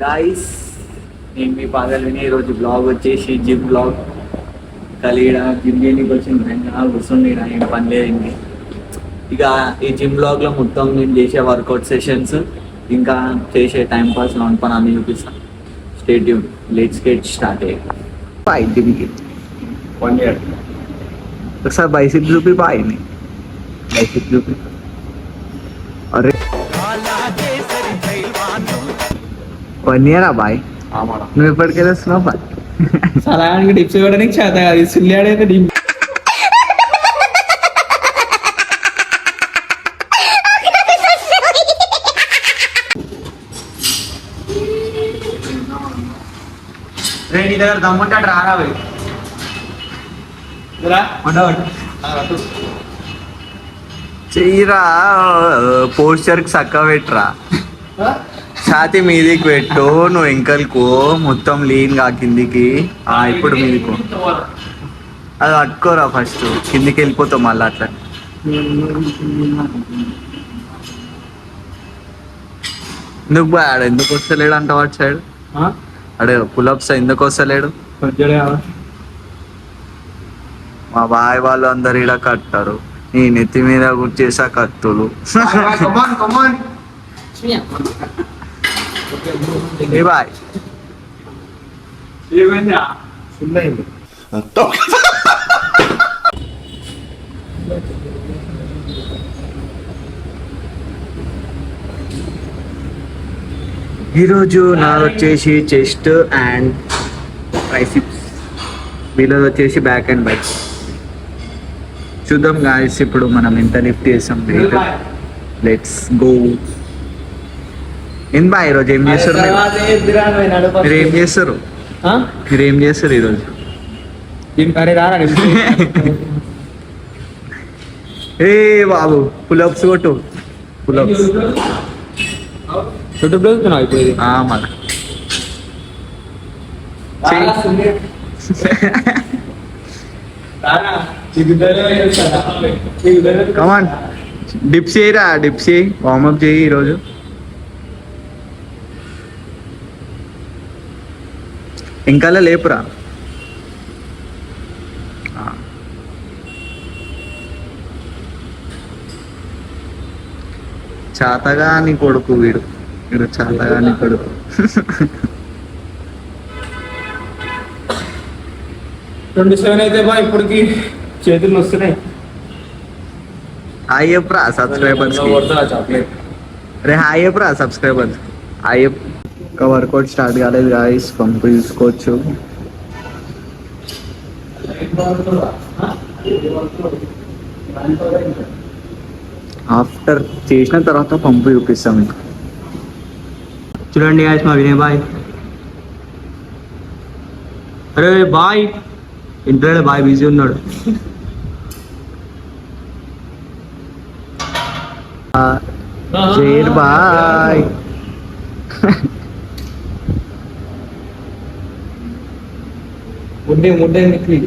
Guys నేను మీ పాదాలు విని ఈరోజు బ్లాగ్ వచ్చేసి జిమ్ బ్లాగ్ కలిగడ జిమ్ చేయడానికి వచ్చిన కూర్చుండి ఏం పని లేదు. ఇక ఈ జిమ్ బ్లాగ్లో మొత్తం నేను చేసే వర్కౌట్ సెషన్స్ ఇంకా చేసే టైం పాస్ లాంటి పని అన్ని చూపిస్తాను. State Yoon let's get start అయ్యి జిమ్కి 1 year ఒకసారి బైసిప్ చూపి బాయ్ని బైసిప్ చూపి. అరే 1 year బాయ్ నువ్వు ఎప్పటికెళ్ళి వస్తున్నావు బాయ్? సలానికి టిప్స్ ఇవ్వడానికి చేత కాదు సిల్లాడైతే డిప్ నీ దగ్గర దమ్ముంటాడు రారా పోయి చెయ్యరా పోస్చర్కి చక్క పెట్టరా, ఛాతి మీదికి పెట్టు, నువ్వు ఎంకల్కు మొత్తం లీన్ గా కిందికి. ఇప్పుడు మీదికు అది పట్టుకోరా ఫస్ట్, కిందికి వెళ్ళిపోతావు మళ్ళీ అట్లా. ఎందుకు బాయ్ ఆడ ఎందుకు వస్తలేడు అంట వాటి సైడ్ అడే పులప్స్ ఎందుకు వస్తలేడు? మా బాయ్ వాళ్ళు అందరు ఇలా కట్టారు, నీ నెత్తి మీద కూర్చేసా కత్తులు. ఏ బాయ్ ఈరోజు నాది వచ్చేసి చెస్ట్ అండ్ ట్రైసిప్స్, వీళ్ళది వచ్చేసి బ్యాక్ అండ్ బైక్స్. చూద్దాం గాయస్ ఇప్పుడు మనం ఎంత లిఫ్ట్ చేసాం. Let's go. ఏం బా ఈరోజు ఏం చేస్తారు మీరు ఏం చేస్తారు మీరు ఏం చేస్తారు ఈరోజు? ఏ బాబు పులప్స్ కొట్టు, పులప్స్ చుట్టూ బ్లౌతున్నావు ఇప్పుడు ఇది మళ్ళా కమాన్ డిప్స్ చేయరా, డిప్స్ చేయి, వార్మప్ చేయి ఈరోజు. ఇంకా లేపురా. చాతగా నీ కొడుకు వీడు, వీడు చాతగా నీ కొడుకు. $27 అయితే బా ఇప్పటికి చేతులు వస్తున్నాయి. హాయ్ చెప్పరా సబ్స్క్రైబర్స్, రే హాయ్ చెప్పరా సబ్స్క్రైబర్స్, హాయ్ చెప్పు. ఇంకా వర్కౌట్ స్టార్ట్ కాలేదు గాయస్, పంపు చూసుకోవచ్చు. ఆఫ్టర్ చేసిన తర్వాత పంపు చూపిస్తాం. ఇంకా చూడండి గాయస్ మా వినయ్ బాయ్. అరే బాయ్ ఇంట్లో బాయ్ బిజీ ఉన్నాడు. షేర్ బాయ్. ముడ్డే నిక్లి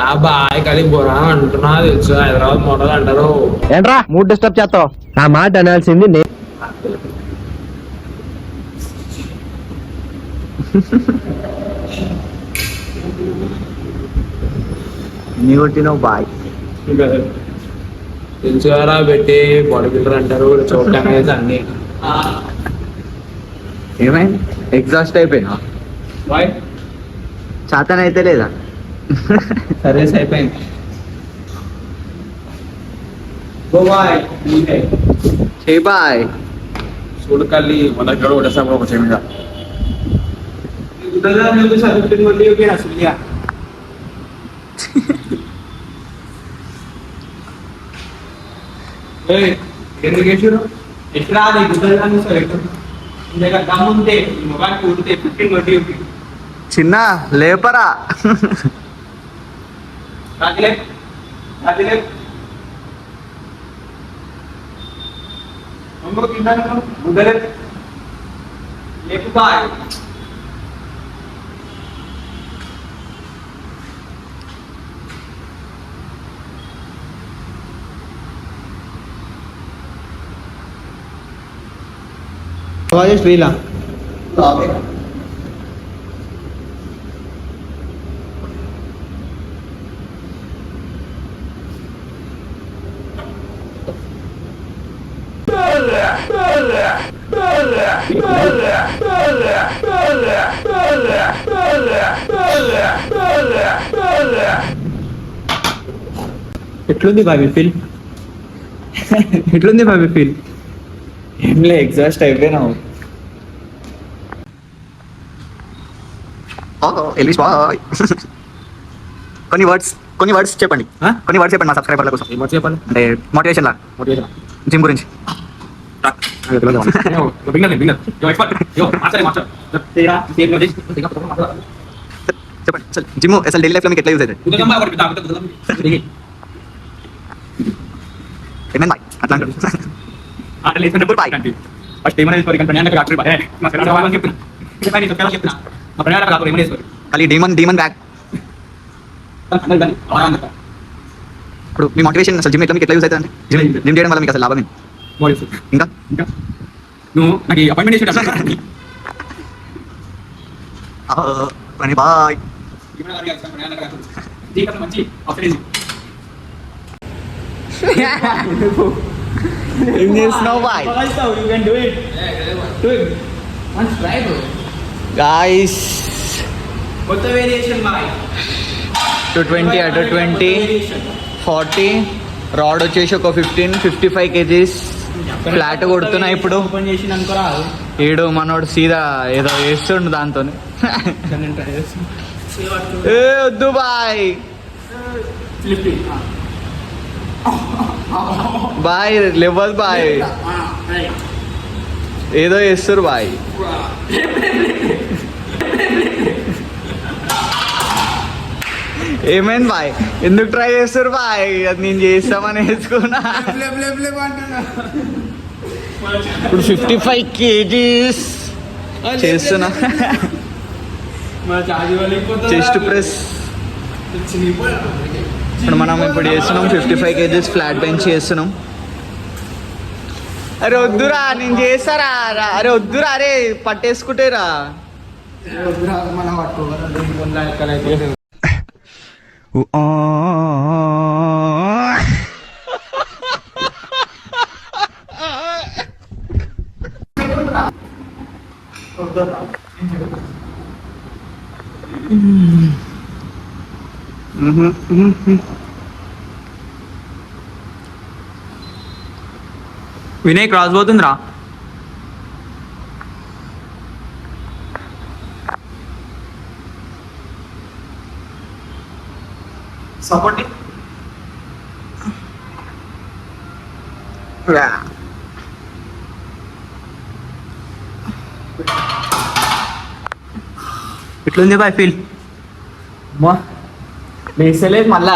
ఆ బాయ్ కలి బొరా అంటున్నా తెలుసు, హైదరాబాద్ మోడల్ అంటారు. ఏంట్రా మూడ్ డిస్టర్బ్ చేస్తావు? ఆ మాట అనాల్సింది నీ కొట్టినావు బాయ్. తెలుసు కదా పెట్టి బాడీ బిల్డర్ అంటారు, చూడటానికి అన్ని. ఏమైంది ఎగ్జాస్ట్ అయిపోయినా? బాయ్ చాతన అయితే లేదా? సర్వీస్ అయిపోయింది. చెయ్ బాయ్. చూడు కల్లి మన దగ్గర ఒకటేసారి ఒక చెమిద ఎందుకు వేసారు ఎట్లా దమ్ముంటే మొబైల్ కూడితే 15 వడ్డీ చిన్న లేపరా. రాజులే రాజులే ముద్దలే లేపు బాయ్. శ్రీలా ఎట్లుంది బాబీ ఫీల్? ఎట్లుంది బాబీ ఫీల్? ఏంలే ఎగ్జాస్ట్ అయిపోయినావు. ఎల్విస్ బాయ్. కొన్ని వర్డ్స్ చెప్పండి. కొన్ని వర్డ్స్ చెప్పండి మా సబ్స్క్రైబర్ల కోసం. చెప్పాలి అంటే మోటివేషన్ లా, జిమ్ గురించి. చెప్పండి అసలు జిమ్ అసలు డైలీ లైఫ్ లో మీకు ఎట్లా యూజ్ అవుతుంది? ఏమేం బాయ్ అట్లా అంటారు. బాయ్ ఖాళీ డీమన్ బ్యాక్. ఇప్పుడు మీ మోటివేషన్ అసలు జిమ్ ఎట్లా మీకు ఎట్లా యూజ్ అవుతుంది? జిమ్ చేయడం వల్ల మీకు అసలు లాభం ఏంటి? ఇంకా నువ్వు నాకు అపాయింట్మెంట్ పని బాయ్. మంచి ఆఫీస్ ఏం చేస్తున్నావు బాయ్? గాయస్ కొత్త వేరియేషన్ బాయ్. 220 అటు 20 40 రాడ్ వచ్చేసి ఒక 55 kgs ఫ్లాట్ కొడుతున్నా ఇప్పుడు. ఓపెన్ చేసి అనుకోరా ఏడు మనోడు సీదా ఏదో వేస్తుండు దాంతో. ఏ వద్దు బాయ్, బాయ్ లేవదు బాయ్, ఏదో వేస్తారు బాయ్. ఏమైంది బాయ్? ఎందుకు ట్రై చేస్తారు బాయ్? అది నేను చేస్తామని వేసుకున్నా. ఇప్పుడు 55 kgs చేస్తున్నా. చెస్ట్ ప్రెస్ ఇప్పుడు మనం ఇప్పుడు చేస్తున్నాం. 55 kgs ఫ్లాట్ బెంచ్ చేస్తున్నాం. అరే వద్దురా, నేను చేస్తారా? అరే వద్దురా, అరే పట్టేసుకుంటేరా. వినయ్ క్రాస్ పోతుందిరా. సపోర్ట్ ఎట్లుంది బాయ్ ఫీల్? వేసలేదు మళ్ళా.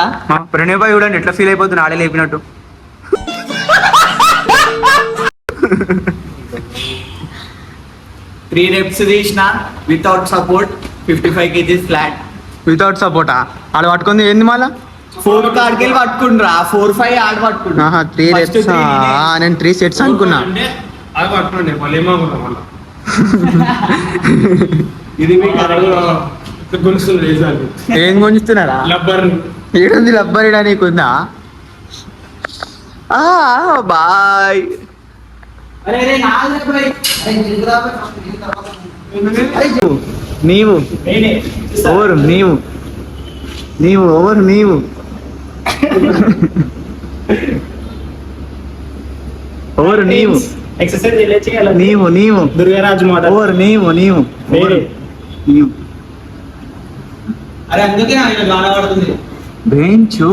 ప్రణయ్ బాయ్ చూడండి ఎట్లా ఫీల్ అయిపోతుంది ఆడే లేపినట్టు. 3 reps తీసిన without support 55 kgs flat. Without సపోర్టా? ఆడ పట్టుకుంది ఏంది మళ్ళా? 4 కాడికెళ్ళి పట్టుకుండ్రా, 4-5 ఆడ పట్టుకుంటా. 3 reps. నేను 3 sets అనుకున్నా. అది పట్టుకోండి మళ్ళీ ఏమనుకున్నాం మళ్ళీ ఇది మీకు గొలుస్తుంది రేసాలు ఏం గుంజుతున్నారా? లబ్బర్ ఏడుంది లబ్బరిడా నీకుందా? బాయ్. నీవు ఓవరు నీవు ఓవరు నీవు ఓవరు నీవు ఎక్సర్సైజ్ నీవు దుర్గారాజు మాట ఓవరు నీవు అరే అందుకే ఆయన గాన పడుతుంది. బెంచు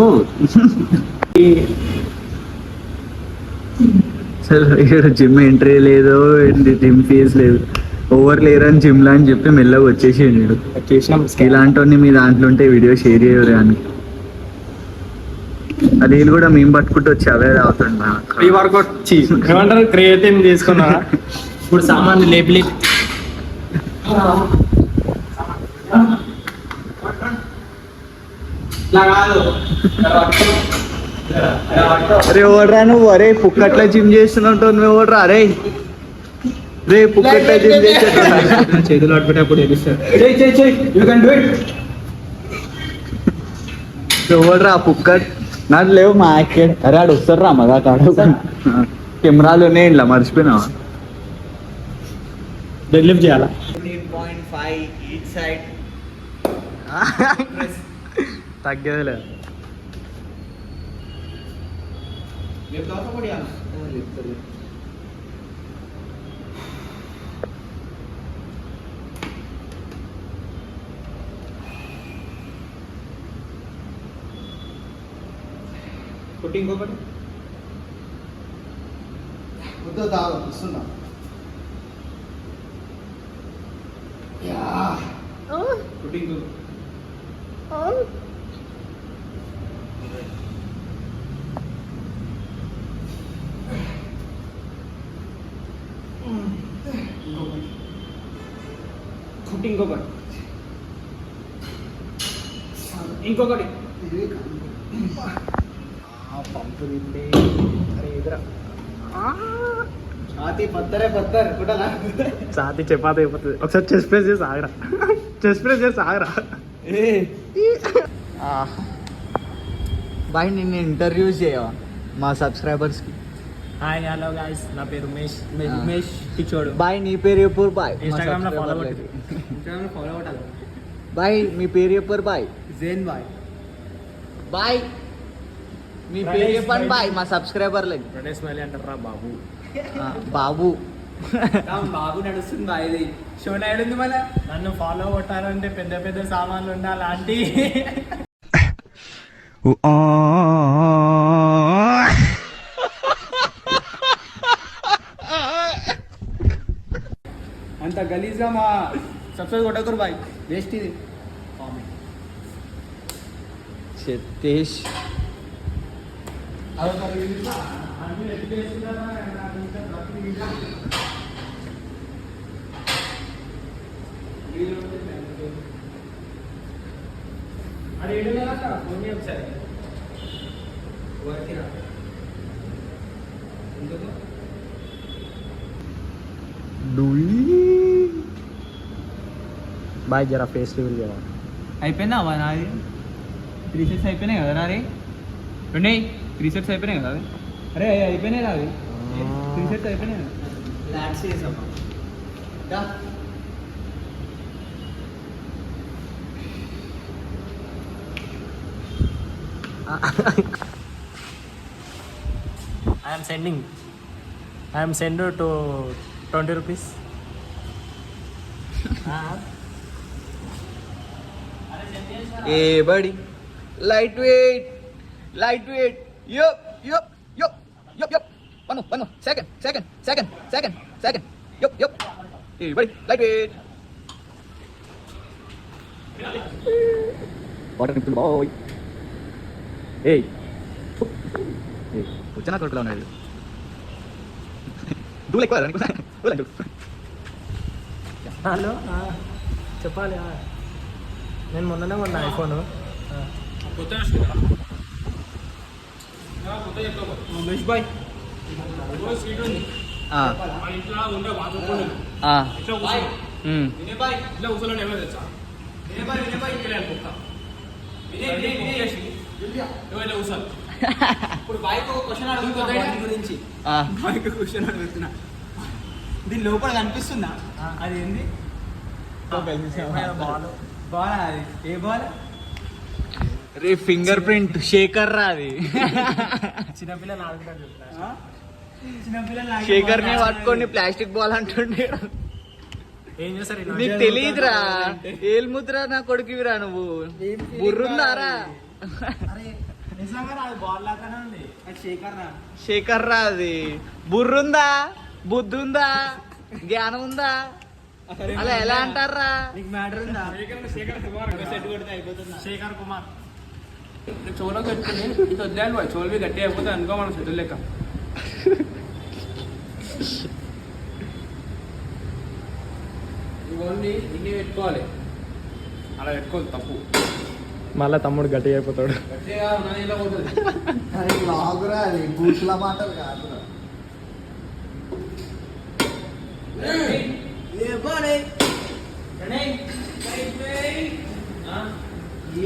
జిమ్ ఎంట్రీ లేదు, జిమ్ ఫీజ్ లేదు, ఓవర్ లేరని జిమ్ లా అని చెప్పి మెల్లగా వచ్చేసిండు. ఇలాంటి మీ దాంట్లో ఉంటే వీడియో షేర్ చేయరు అని అది వీళ్ళు కూడా మేము పట్టుకుంటూ వచ్చి అవే అవుతుండ. ప్రీ వర్కౌట్ ఏమంటారు క్రియేటివ్ తీసుకున్నా ఇప్పుడు సామాన్లు లేపి అరే ఓడరా నువ్వు, అరే పుక్కట్లా జిమ్ చేస్తున్నట్టు నువ్వు ఓడరా. అరే రేపు చేతులు అడ్పెట్టేప్పుడు తెలుస్తారు. You can do it. ఎవడ్రా పుక్కట్ నాకు లేవు మా యాక్టెడ్. అరే ఆడు వస్తారు రా మగా కాడు కెమెరాలోనే ఇలా మర్చిపోయినావా. డెడ్ లిఫ్ట్ చేయాలా? 14.5 ఈచ్ సైడ్. తగ్గేది లేదు. ఇంకొకటి ఇస్తున్నా. ఇంకొకటి ఛాతీ చపాతి అయిపోతుంది. ఒకసారి చెస్ట్ ప్రెస్ చేసి ఆగరా. చెస్ట్ ప్రెస్ చేసి ఆగరా. బాయ్ నిన్ను ఇంటర్వ్యూ చేయవా మా సబ్స్క్రైబర్స్ కి. హాయ్ హలో గైస్, నా పేరు ఉమేష్ పిచ్చోడు. బాయ్ నీ పేరు చెప్పు బాయ్. ఇన్స్టాగ్రామ్ లో ఫాలో కొట్టాలి. బాయ్ మీ పేరు చెప్పరు బాయ్. Jane boy. బాయ్ మీ పేరు చెప్పండి బాయ్ మా సబ్స్క్రైబర్లకి. ప్రణేష్ మళ్ళీ అంటారా బాబు. బాబు బాబు నడుస్తుంది బాయ్. ఇది షో నాయుడు మళ్ళీ నన్ను ఫాలో కొట్టాలంటే పెద్ద పెద్ద సామాన్లు ఉండాలి ఆంటీ. అంత గలీజ్గా మా సబ్స్క్రైబ్ కొట్టకూరు బాయ్, వేస్ట్ ఇది. సతీష్ బాయ్ జరా ఫేస్ రివీల్ చేయాలి. అయిపోయిందా నాది? 3 సెట్స్ అయిపోయినాయి కదా నాది. 3 సెట్స్ అయిపోయినాయి కదా. అరే అయిపోయినాయి రా, 3 సెట్స్ అయిపోయినాయి. I am send to 20 rupees. Yeah buddy light weight yup one second yup yeah buddy light weight water నింపుడు బాయ్. ఏయ్ వచ్చిన తోటలో ఉన్నది. డూలు ఎక్కువ హలో చెప్పాలి. నేను మొన్ననే కొన్నా ఐఫోన్. ఉమేష్ బాయ్ సీట్ ఉంది మన ఇంట్లో ఉండే వాటర్ ఇట్లా కూర్చోండి. ఎవరు తెలుసా ఇప్పుడు బాయ్కి ఒక క్వశ్చన్ అడుగుతున్నా గురించి. బాయ్కి క్వశ్చన్ అడుగుతున్నా, దీని లోపల కనిపిస్తుందా? అది ఏంది? బాల్. అది ఏ బాల్? రే ఫింగర్ ప్రింట్ శేఖర్ రా అది. చిన్నపిల్లలు ఆడుకుంటారు చూస్తున్నా. చిన్నపిల్లలు శేఖర్ ని పట్టుకొని ప్లాస్టిక్ బాల్ అంటుండే. ఏం చేస్తారు? నీకు తెలియదురా, ఏల్ముద్ర నా కొడుకువిరా నువ్వు. బుర్రుందారా? నిజంగా అది బాల్ లాగానే ఉంది. శేఖర్ రా అది. బుర్రుందా, బుద్ధుందా, జ్ఞానం ఉందా? అలా ఎలా అంటారా? నీకు మ్యాటర్ ఉందా? శేఖర్ కుమార్ చోలో కట్టుకుని ఇంత వద్దాను బాయ్. చోల్వి గట్టి అయిపోతే అనుకో మనం సెటిల్ లెక్క. ఓన్లీ ఇన్ని పెట్టుకోవాలి, అలా పెట్టుకోవాలి తప్పు. మళ్ళా తమ్ముడు గట్టి అయిపోతాడు. గట్టిగా ఉన్నది ఇలా పోతుంది.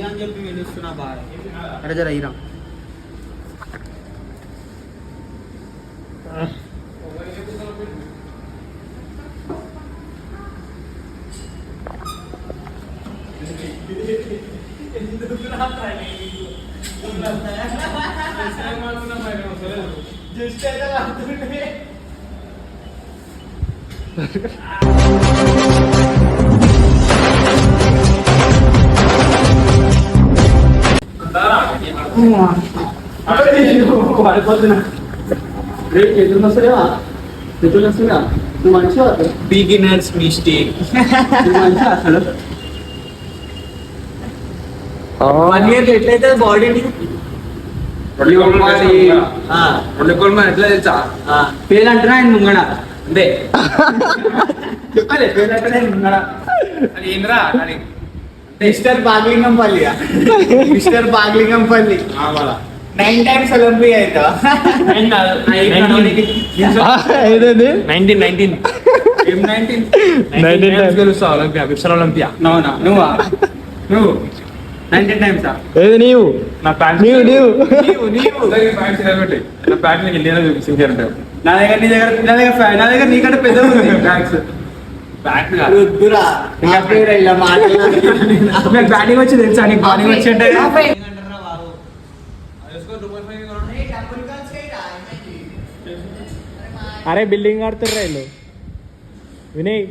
అని చెప్పి పిలుస్తున్నా బాగా. అరే జర ఇరా బిగినర్స్ మిస్టేక్. 1 year ఎట్లయితే బాడీ ఎట్లా తెలుసా పేరు అంటున్నా ఆయన ముంగడ అంతే చెప్పలే పేరు అంటే ముంగడ అది ఏంద్రా అని mister Bagh Lingampally. Mister Bagh Lingampally 9 times Olympic అవుతా. ఏదేంది 19 ఏం 19 గెలుస్తా ఒలింపియా మిస్టర్ ఒలింపియా అవునా నువ్వు 19 times ఏది నీవు నా ప్యాంట్ నీవు ప్యాంట్ పెట్టి నా ప్యాంట్ నీకు వెళ్ళినా చూపించారు అంటే నా దగ్గర నీకంటే పెద్ద ఉంది బ్యాగ్స్ బ్యాగ్ వద్దురా. నా పేరు ఇలా మాట్లాడాలి. బ్యాటింగ్ వచ్చి తెలుసా నీకు బాలింగ్ వచ్చి అంటే అరే బిల్డింగ్ కడుతుర్రా వీళ్ళు వినయ్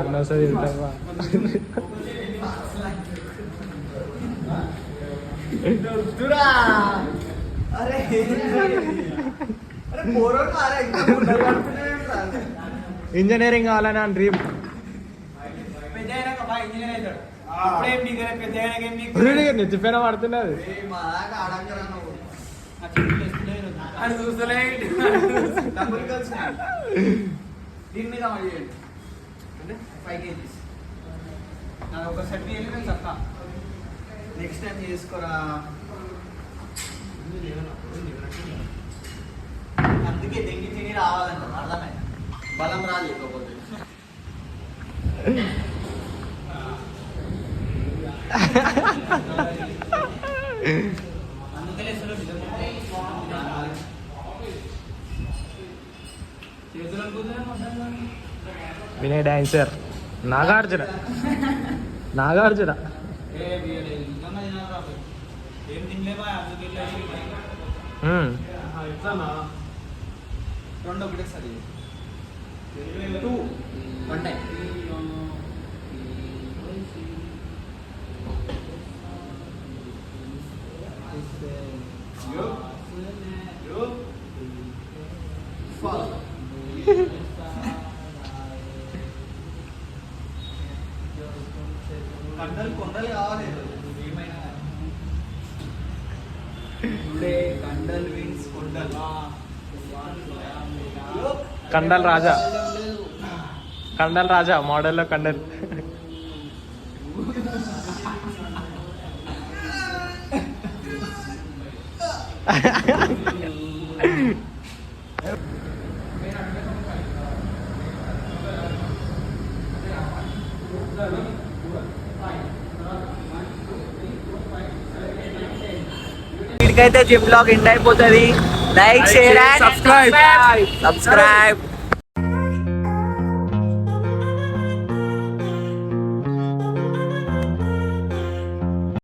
అనవసరం తింటావా వద్దురా. అరే పోరో మారా ఇంకా ముందర పడుతున్నావేం రా? ఇంజనీరింగ్ కావాలని అని డ్రీమ్ నెచ్చిపోయినా పడుతున్నది దీని మీద 5 kgs నాకు ఒక సెట్ నేను చెప్తా. నెక్స్ట్ టైం చేసుకోరా. అందుకే దెంగి తిని రావాలంట. అర్థమైంది. బలం రాలేకపోతే వినయ్ డాన్సర్ నాగార్జున ఏం తినలేవా రెండు ఒకటేసారి 2 1 టైం కొండలు కావాలి. కండల్ విన్స్ కొండలు. కండల్ రాజా మోడల్లో కండల్ వీడికైతే జిమ్ బ్లాగ్ ఎండ్ అయిపోతుంది. Like share and subscribe.